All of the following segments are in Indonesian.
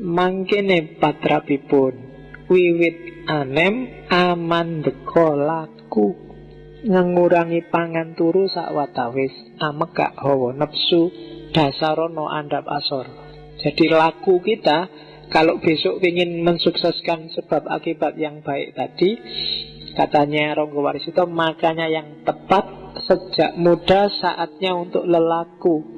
Mangkene patrapipun wiwit anem amandeka laku ngurangi pangan turu sakwatawis amekak hawa nepsu dasarono andap asor. Jadi laku kita kalau besok ingin mensukseskan sebab akibat yang baik tadi, katanya Ronggo Warsito, makanya yang tepat sejak muda saatnya untuk lelaku,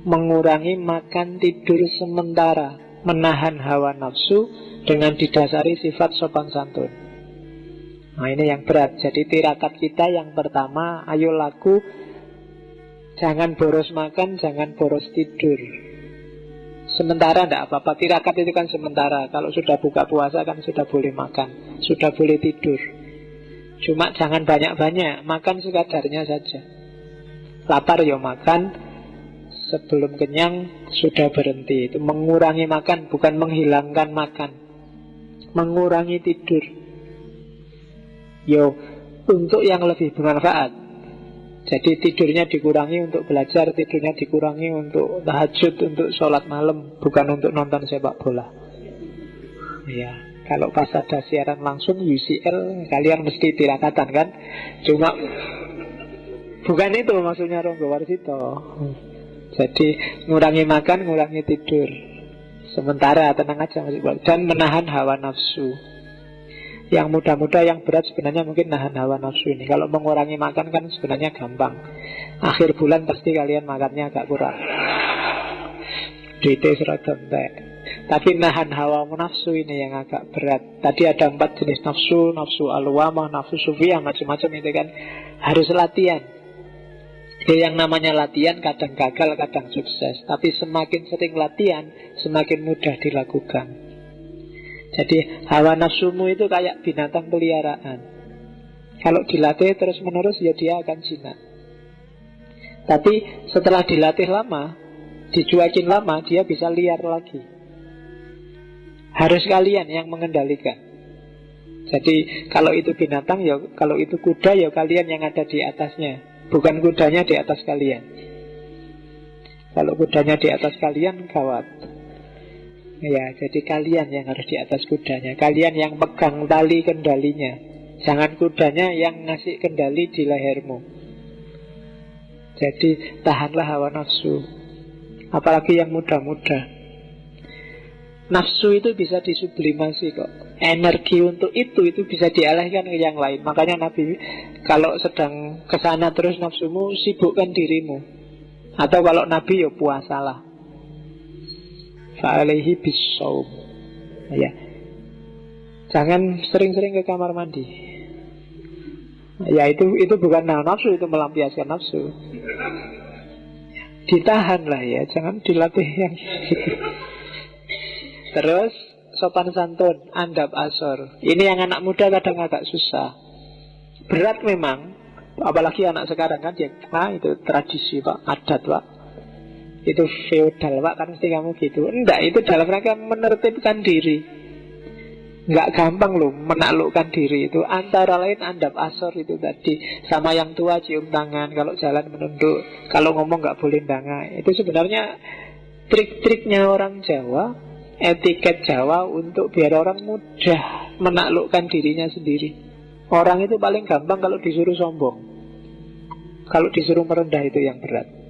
mengurangi makan tidur sementara, menahan hawa nafsu dengan didasari sifat sopan santun. Nah ini yang berat. Jadi tirakat kita yang pertama, ayo laku, jangan boros makan, jangan boros tidur. Sementara tidak apa-apa, tirakat itu kan sementara. Kalau sudah buka puasa kan sudah boleh makan, sudah boleh tidur. Cuma jangan banyak-banyak, makan sekadarnya saja. Lapar ya makan, sebelum kenyang sudah berhenti. Itu mengurangi makan, bukan menghilangkan makan. Mengurangi tidur. Yo, untuk yang lebih bermanfaat. Jadi tidurnya dikurangi untuk belajar, tidurnya dikurangi untuk tahajud, untuk sholat malam, bukan untuk nonton sepak bola. Ya, kalau pas ada siaran langsung UCL, kalian mesti tirakatan kan? Cuma bukan itu maksudnya Ronggo Warsito. Jadi ngurangi makan, ngurangi tidur. Sementara tenang aja masih boleh. Dan menahan hawa nafsu. Yang muda-muda, yang berat sebenarnya mungkin nahan hawa nafsu ini. Kalau mengurangi makan kan sebenarnya gampang. Akhir bulan pasti kalian makannya agak kurang. Duitnya seragam entek. Tapi nahan hawa nafsu ini yang agak berat. Tadi ada 4 jenis nafsu. Nafsu al-lawamah, nafsu sufiyah, macam-macam itu kan. Harus latihan. Jadi yang namanya latihan kadang gagal, kadang sukses. Tapi semakin sering latihan, semakin mudah dilakukan. Jadi hawa nafsumu itu kayak binatang peliharaan. Kalau dilatih terus menerus ya dia akan jinak. Tapi setelah dilatih lama, dicuekin lama, dia bisa liar lagi. Harus kalian yang mengendalikan. Jadi kalau itu binatang ya, kalau itu kuda ya kalian yang ada di atasnya, bukan kudanya di atas kalian. Kalau kudanya di atas kalian gawat. Ya, jadi kalian yang harus di atas kudanya. Kalian yang pegang tali kendalinya. Jangan kudanya yang ngasih kendali di lehermu. Jadi tahanlah hawa nafsu. Apalagi yang muda-muda. Nafsu itu bisa disublimasi kok. Energi untuk itu bisa dialihkan ke yang lain. Makanya Nabi kalau sedang kesana terus nafsumu, sibukkan dirimu. Atau kalau Nabi ya puasalah. Fa'alaihi bisawm. Ya. Jangan sering-sering ke kamar mandi. Ya itu bukan nafsu, itu melampiaskan nafsu. Ditahan lah ya, jangan dilatih yang gitu. Terus sopan santun, andap asor. Ini yang anak muda kadang agak susah. Berat memang, apalagi anak sekarang kan ya, itu tradisi Pak, adat Pak. Itu feodal Pak, kan mesti kamu gitu. Enggak, itu dalam rangka menertibkan diri. Enggak gampang loh menaklukkan diri itu. Antara lain andap asor itu tadi. Sama yang tua cium tangan, kalau jalan menunduk, kalau ngomong enggak boleh ndanga. Itu sebenarnya trik-triknya orang Jawa, etiket Jawa untuk biar orang mudah menaklukkan dirinya sendiri. Orang itu paling gampang kalau disuruh sombong. Kalau disuruh merendah itu yang berat.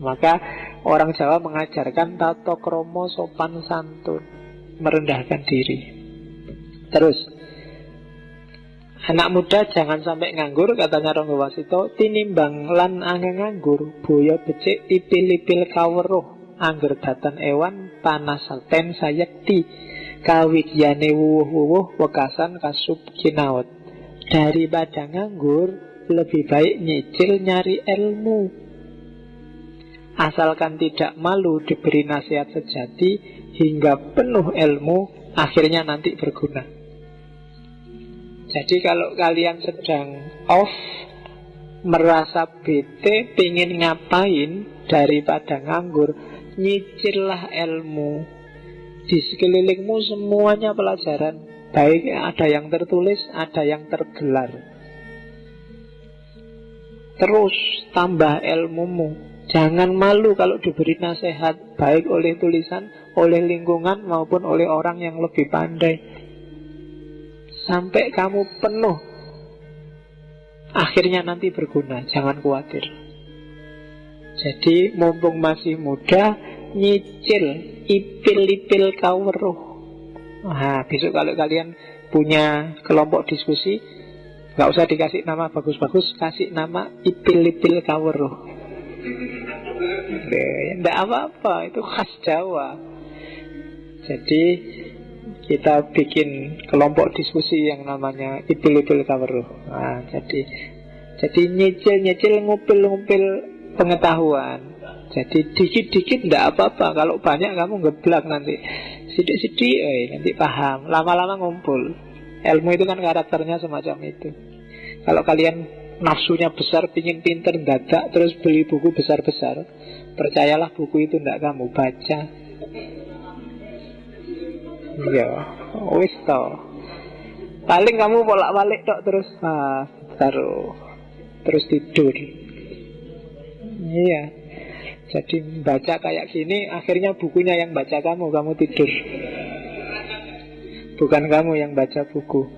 Maka orang Jawa mengajarkan tata krama sopan santun, merendahkan diri. Terus anak muda jangan sampai nganggur, katanya Ronggo Warsito. Tinimbang lan angin nganggur, boyo becik ipil-ipil kaweruh, angger datan ewan panasaten sayekti, kawidyane wuwuh-wuwuh wekasan kasub kinaut. Daripada nganggur, lebih baik nyicil nyari ilmu. Asalkan tidak malu diberi nasihat sejati, hingga penuh ilmu, akhirnya nanti berguna. Jadi kalau kalian sedang off, merasa bete, pingin ngapain daripada nganggur, nyicillah ilmu. Di sekelilingmu semuanya pelajaran. Baik ada yang tertulis, ada yang tergelar. Terus tambah ilmumu. Jangan malu kalau diberi nasihat, baik oleh tulisan, oleh lingkungan, maupun oleh orang yang lebih pandai. Sampai kamu penuh, akhirnya nanti berguna. Jangan khawatir. Jadi mumpung masih muda, nyicil, ipil-ipil kaweruh. Nah, besok kalau kalian punya kelompok diskusi, nggak usah dikasih nama bagus-bagus, kasih nama ipil-ipil kaweruh. Tidak apa-apa, itu khas Jawa. Jadi kita bikin kelompok diskusi yang namanya ipil-ipil kaweruh. Nah, jadi nyicil-nyicil, ngupil-ngupil pengetahuan. Jadi dikit-dikit tidak apa-apa. Kalau banyak kamu ngeblak nanti. Sidik-sidik, nanti paham. Lama-lama ngumpul. Ilmu itu kan karakternya semacam itu. Kalau kalian nafsunya besar, pingin pinter, dadak, terus beli buku besar-besar, percayalah buku itu tidak kamu baca. Ya, wis toh. Paling kamu bolak-balik tok terus taruh, terus tidur. Iya. Jadi baca kayak gini, akhirnya bukunya yang baca kamu tidur. Bukan kamu yang baca buku.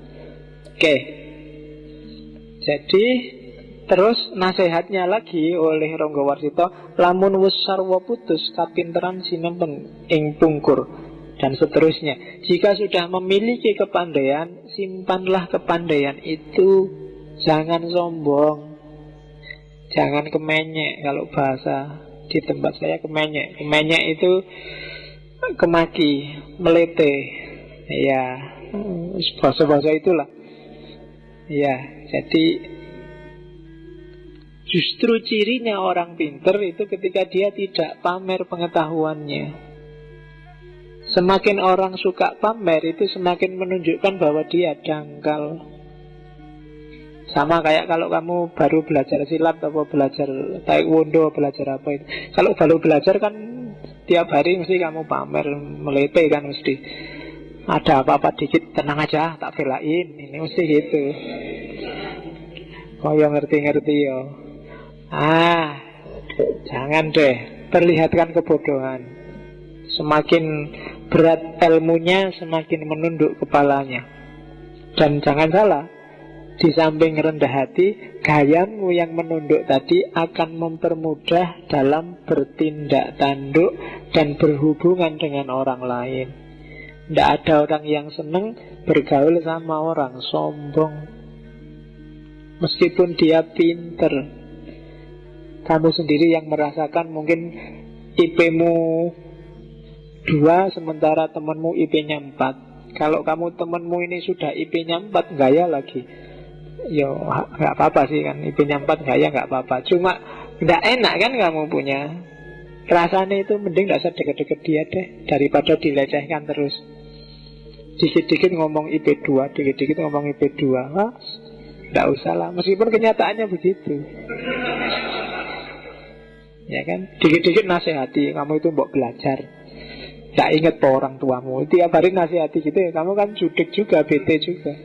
Oke. Jadi terus nasihatnya lagi oleh Ronggo Warsito, lamun wis sarwa putus kapinteran sinempeng ing pungkur, dan seterusnya. Jika sudah memiliki kepandaian, simpanlah kepandaian itu. Jangan sombong, jangan kemenyek. Kalau bahasa di tempat saya kemenyek. Kemenyek itu kemaki, melete. Ya, bahasa-bahasa itulah. Ya, jadi justru cirinya orang pinter itu ketika dia tidak pamer pengetahuannya. Semakin orang suka pamer, itu semakin menunjukkan bahwa dia dangkal. Sama kayak kalau kamu baru belajar silat atau belajar taekwondo, belajar apa itu. Kalau baru belajar kan tiap hari mesti kamu pamer, melete kan mesti. Ada apa-apa dikit, tenang aja, tak belain. Ini mesti gitu. Oh ya ngerti-ngerti ya. Jangan deh, perlihatkan kebodohan. Semakin berat ilmunya, semakin menunduk kepalanya. Dan jangan salah, di samping rendah hati, gayamu yang menunduk tadi akan mempermudah dalam bertindak tanduk dan berhubungan dengan orang lain. Tidak ada orang yang senang bergaul sama orang sombong, meskipun dia pinter. Kamu sendiri yang merasakan mungkin IP-mu 2 sementara temanmu IP-nya 4. Kalau kamu temanmu ini sudah IP-nya 4, gaya lagi, yo gak apa-apa sih kan. IP-nya 4 gaya gak apa-apa. Cuma gak enak kan kamu punya. Rasanya itu mending gak usah deket-deket dia deh, daripada dilecehkan terus. Dikit-dikit ngomong IP2, dikit-dikit ngomong IP2. Gak usah lah, meskipun kenyataannya begitu. Ya kan, dikit-dikit nasihati, kamu itu mbok belajar. Gak inget po orang tuamu, tiap hari nasihati gitu ya. Kamu kan judik juga, bete juga.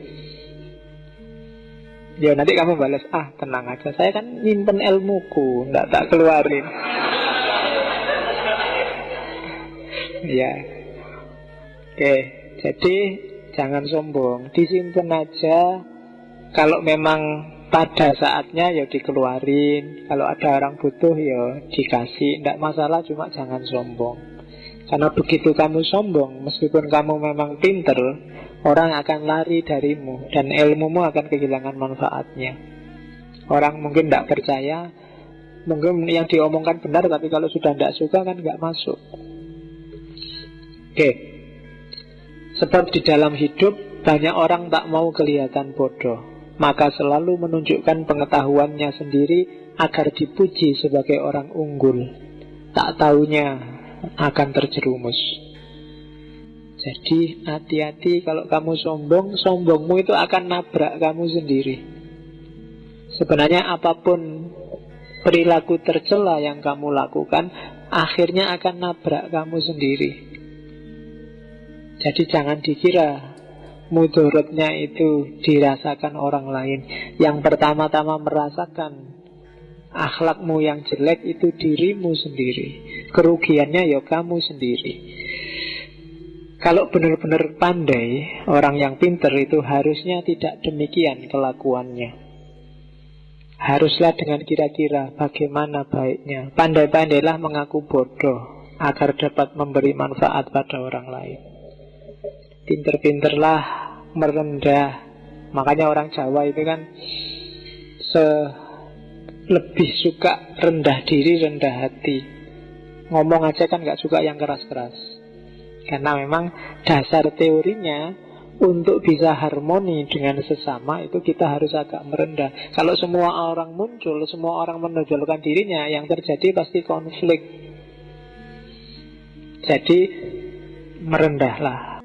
Ya nanti kamu balas, tenang aja, saya kan nyimpen ilmuku, gak tak keluarin. Ya. Oke, jadi jangan sombong, disimpan aja. Kalau memang pada saatnya ya dikeluarin. Kalau ada orang butuh ya dikasih, tidak masalah, cuma jangan sombong. Karena begitu kamu sombong, meskipun kamu memang pinter, orang akan lari darimu dan ilmumu akan kehilangan manfaatnya. Orang mungkin tidak percaya, mungkin yang diomongkan benar, tapi kalau sudah tidak suka kan nggak masuk. Oke. Sebab di dalam hidup banyak orang tak mau kelihatan bodoh, maka selalu menunjukkan pengetahuannya sendiri agar dipuji sebagai orang unggul. Tak taunya akan terjerumus. Jadi hati-hati kalau kamu sombong. Sombongmu itu akan nabrak kamu sendiri. Sebenarnya apapun perilaku tercela yang kamu lakukan, akhirnya akan nabrak kamu sendiri. Jadi jangan dikira mudorotnya itu dirasakan orang lain. Yang pertama-tama merasakan Akhlakmu yang jelek itu dirimu sendiri. Kerugiannya ya kamu sendiri. Kalau benar-benar pandai, orang yang pintar itu harusnya tidak demikian kelakuannya. Haruslah dengan kira-kira bagaimana baiknya. Pandai-pandailah mengaku bodoh agar dapat memberi manfaat pada orang lain. Pinter-pinterlah merendah. Makanya orang Jawa itu kan lebih suka rendah diri, rendah hati. Ngomong aja kan gak suka yang keras-keras. Karena memang dasar teorinya untuk bisa harmoni dengan sesama itu kita harus agak merendah. Kalau semua orang muncul, semua orang menonjolkan dirinya, yang terjadi pasti konflik. Jadi merendahlah.